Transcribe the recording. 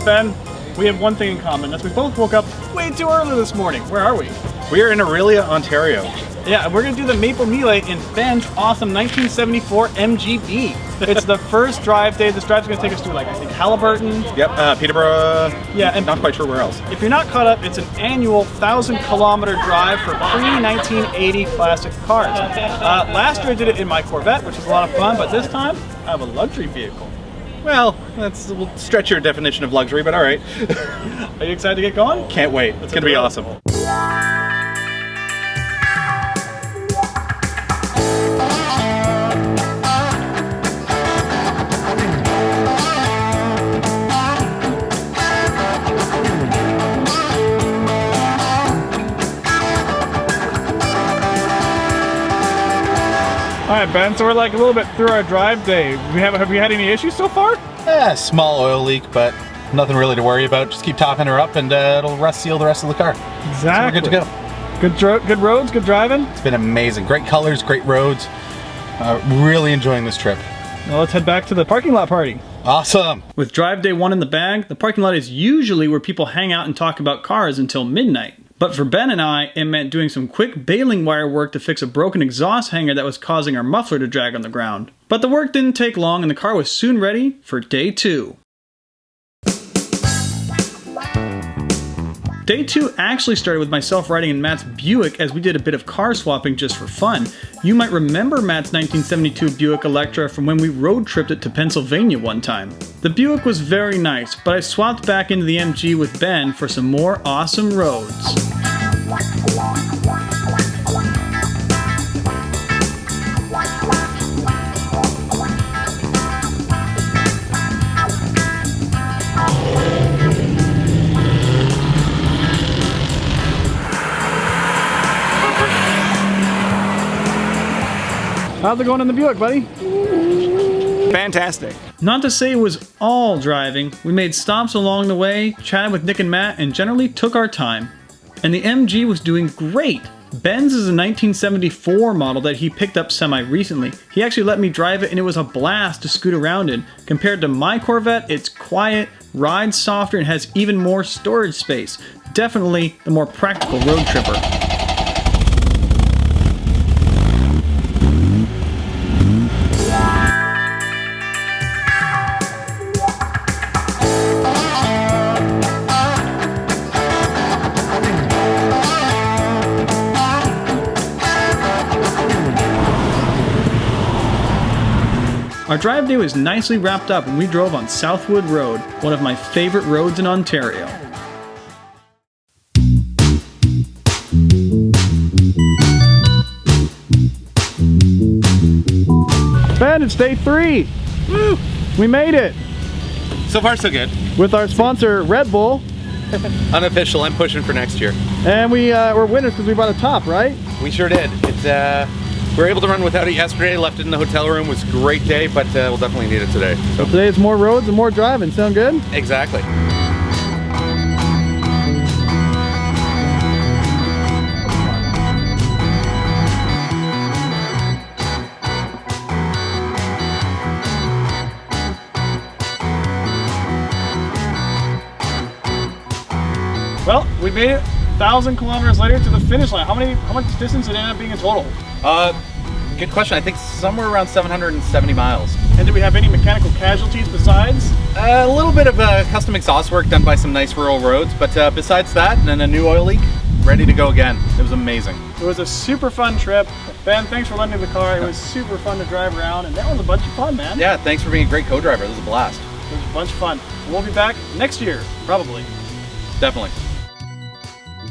Well, Ben, we have one thing in common. That's we both woke up way too early this morning. Where are we? We are in Aurelia, Ontario. Yeah, we're gonna do the Maple Mille in Ben's awesome 1974 MGB. It's the first drive day. This drive's gonna take us through, like, I think Halliburton. Yep, Peterborough. Yeah, and not quite sure where else. if you're not caught up, it's an annual 1,000-kilometer drive for pre-1980 classic cars. Last year I did it in my Corvette, which was a lot of fun, but this time I have a luxury vehicle. Well, we'll stretch your definition of luxury, but all right. Are you excited to get going? Can't wait. It's gonna be awesome. All right, Ben, so we're like a little bit through our drive day. Have you had any issues so far? Small oil leak, but nothing really to worry about. Just keep topping her up and it'll rust seal the rest of the car. Exactly. So we're good to go. Good roads, good driving? It's been amazing. Great colors, great roads. Really enjoying this trip. Well, let's head back to the parking lot party. Awesome. With drive day 1 in the bag, the parking lot is usually where people hang out and talk about cars until midnight. But for Ben and I, it meant doing some quick baling wire work to fix a broken exhaust hanger that was causing our muffler to drag on the ground. But the work didn't take long and the car was soon ready for day 2. Day 2 actually started with myself riding in Matt's Buick as we did a bit of car swapping just for fun. You might remember Matt's 1972 Buick Electra from when we road tripped it to Pennsylvania one time. The Buick was very nice, but I swapped back into the MG with Ben for some more awesome roads. How's it going in the Buick, buddy? Fantastic. Not to say it was all driving. We made stops along the way, chatted with Nick and Matt, and generally took our time. And the MG was doing great. Ben's is a 1974 model that he picked up semi-recently. He actually let me drive it and it was a blast to scoot around in. Compared to my Corvette, it's quiet, rides softer, and has even more storage space. Definitely the more practical road tripper. Our drive day was nicely wrapped up and we drove on Southwood Road, one of my favorite roads in Ontario. Ben, it's day 3! Woo! We made it! So far, so good. With our sponsor, Red Bull. Unofficial, I'm pushing for next year. And we're winners because we bought a top, right? We sure did. We were able to run without it yesterday, left it in the hotel room. It was a great day, but we'll definitely need it today. So today it's more roads and more driving. Sound good? Exactly. Well, we made it 1,000 kilometers later to the finish line. How much distance did it end up being in total? Good question. I think somewhere around 770 miles. And did we have any mechanical casualties besides? A little bit of custom exhaust work done by some nice rural roads, but besides that, and then a new oil leak, ready to go again. It was amazing. It was a super fun trip. Ben, thanks for lending the car. It was super fun to drive around, and that was a bunch of fun, man. Yeah, thanks for being a great co-driver. This was a blast. It was a bunch of fun. We'll be back next year, probably. Definitely.